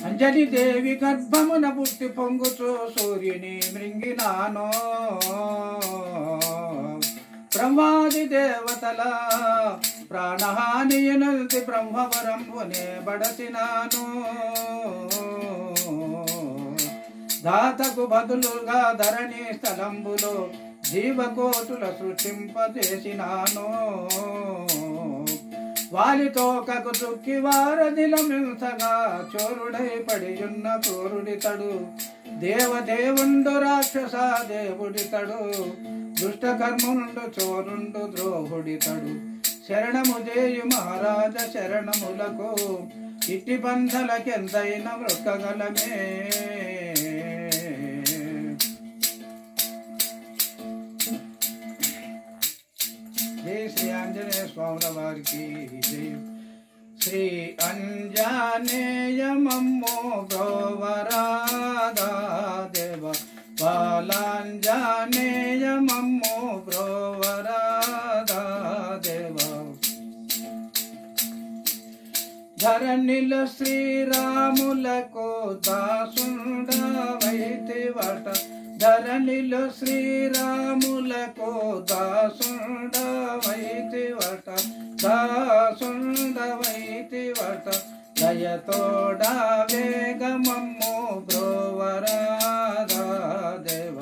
అంజలి దేవి గర్భమున పుట్టి పొంగుచూ సూర్యుని మృంగినాను బ్రహ్మాది దేవతల ప్రాణహానియునల్తి బ్రహ్మవరంబునే బడసినాను దాతకు బదులుగా ధరణి స్థలంబులో జీవకోటుల సృష్టింపజేసినాను వాలితోకకు చుక్కి వారధిల మిల్సగా చోరుడై పడియున్న క్రూరుడితడు దేవదేవుండు రాక్షస దేవుడితడు దుష్టకర్ముండు చోరుండు ద్రోహుడితడు శరణము చేయు మహారాజ శరణములకు ఇట్టి బంధలకెంతైన మృక్కగలమే జై శ్రీ ఆంజనేయ స్వాముల వారికి జై శ్రీ అంజనేయమమ్మో బ్రోవరాధా దేవ బాలాంజనేయమమ్మో బ్రోవరాధా దేవ ధరణిలో శ్రీరాములకు దాసుండవైతివట ధరణిలో శ్రీరాములకు దాసుండవైతివట దాసుండవైతివట దయతోడా వేగమమ్మో బ్రోవరాధా దేవ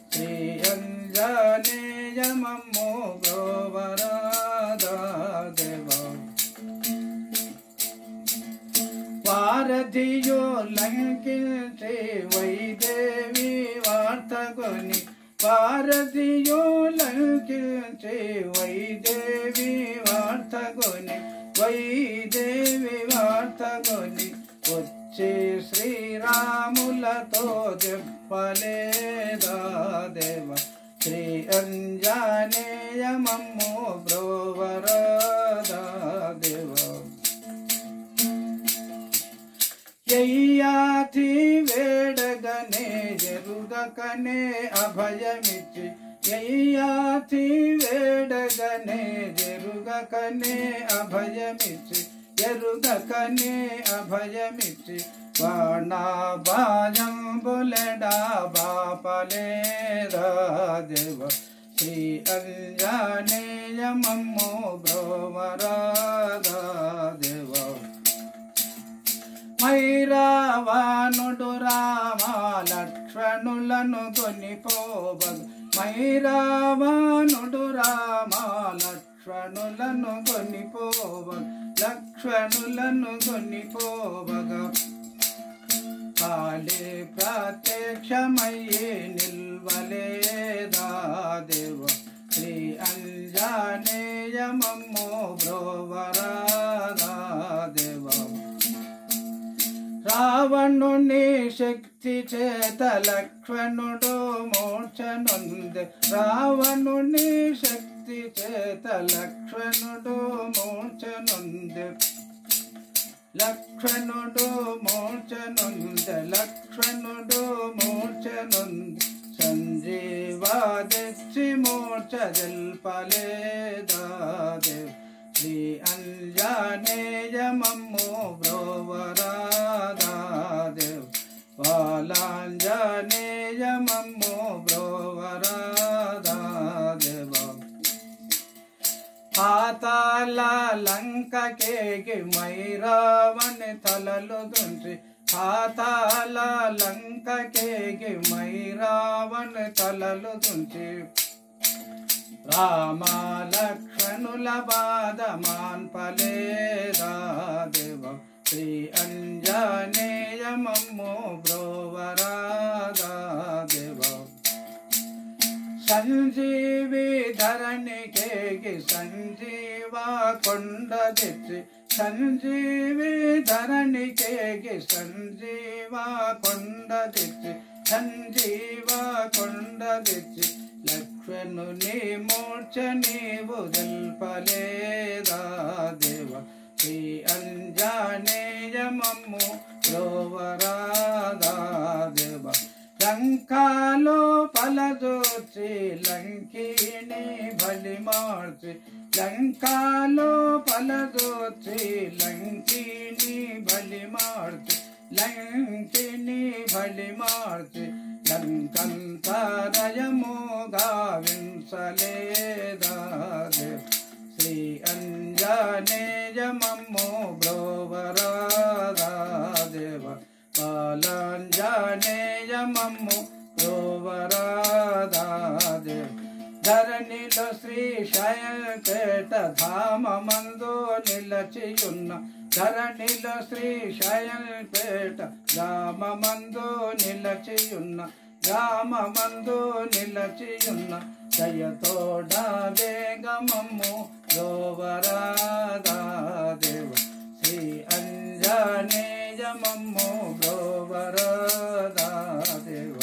శ్రీ అంజనేయమమ్మో బ్రోవరాధా దేవ వారధియో లంకించి వైదేవి వార్తగొని వారధియో లంకించి వైదేవి వార్తగొని వైదేవి వార్తగొని వచ్చి శ్రీరాములతో చెప్పలేదా దేవ శ్రీ అంజనేయమమ్మో బ్రోవరాధా దేవ యయ్యాతి వేడగనే జరుగకనే అభయమిచ్చి యయ్యాతి వేడగనే జరుగకనే అభయమిచ్చి ఎరుగకనే అభయమిచ్చి బాణాభాజం బులెడా బాపలేదా దేవ శ్రీ అంజనేయమమ్మో బ్రోవరాధా దేవ మైరావానుడు రామ లక్ష్మణులను కొనిపోవగ మైరావానుడు రామ లక్ష్మణులను కొనిపోవగ లక్ష్మణులను కొనిపోవగ కాళీ ప్రత్యక్షమయ్యే నిల్వలేదా దేవ శ్రీ అంజనేయమమ్మో బ్రోవరాధా దేవ రావణుని శక్తి చేత లక్ష్మణుడు మోక్షనుంది రావణుని శక్తి చేత లక్ష్మణుడు మోక్షనుంది లక్ష్మణుడు మోక్షనుంది లక్ష్మణుడు మోక్షనుంది సంజీవా తెచ్చి మోక్ష జల్పలేదా దేవ్ శ్రీ అంజనేయమమ్మో బ్రోవరాధా దేవ బాలాంజనేయమమ్మో బ్రోవరాధా దేవ పాతాళ లంకకేగి మైరావణి తలలు దుంచి పాతాళ లంకకేగి మైరావణి తలలు దుంచి రామ లక్ష్మణుల బాధ మాన్పలేదా దేవ శ్రీ అంజనేయమమ్మో బ్రోవరాధా దేవ సంజీవి ధరణికేగి సంజీవా కొండ తెచ్చి సంజీవి ధరణికేగి సంజీవా కొండ తెచ్చి సంజీవా కొండ తెచ్చి లక్ష్మణుని మోక్ష నీవు జల్పలేదా దేవ శ్రీ అంజనేయమమ్మో బ్రోవరాధా దేవ లంకాలో పలదోచి లంకిని బలి మార్చి లంకాలో పలదోచి లంకిని బలి మార్చి లంకిని బలి మార్చి లంకంతరయము గావించలేదా దేవ శ్రీ అంజనేయమమ్ము బ్రోవరాదా దేవ బాలాంజనేయమమ్ము బ్రోవరాదా దేవ ధరణిలో శ్రీశైలపేట ధామమందు నిలచియున్న ధరణిలో శ్రీశైలపేట ధామమందు నిలచియున్న రామమందు నిలచియున్న దయతోడ వేగమమ్ము బ్రోవరాదా దేవ శ్రీ అంజనేయమమ్ము బ్రోవరాదా దేవ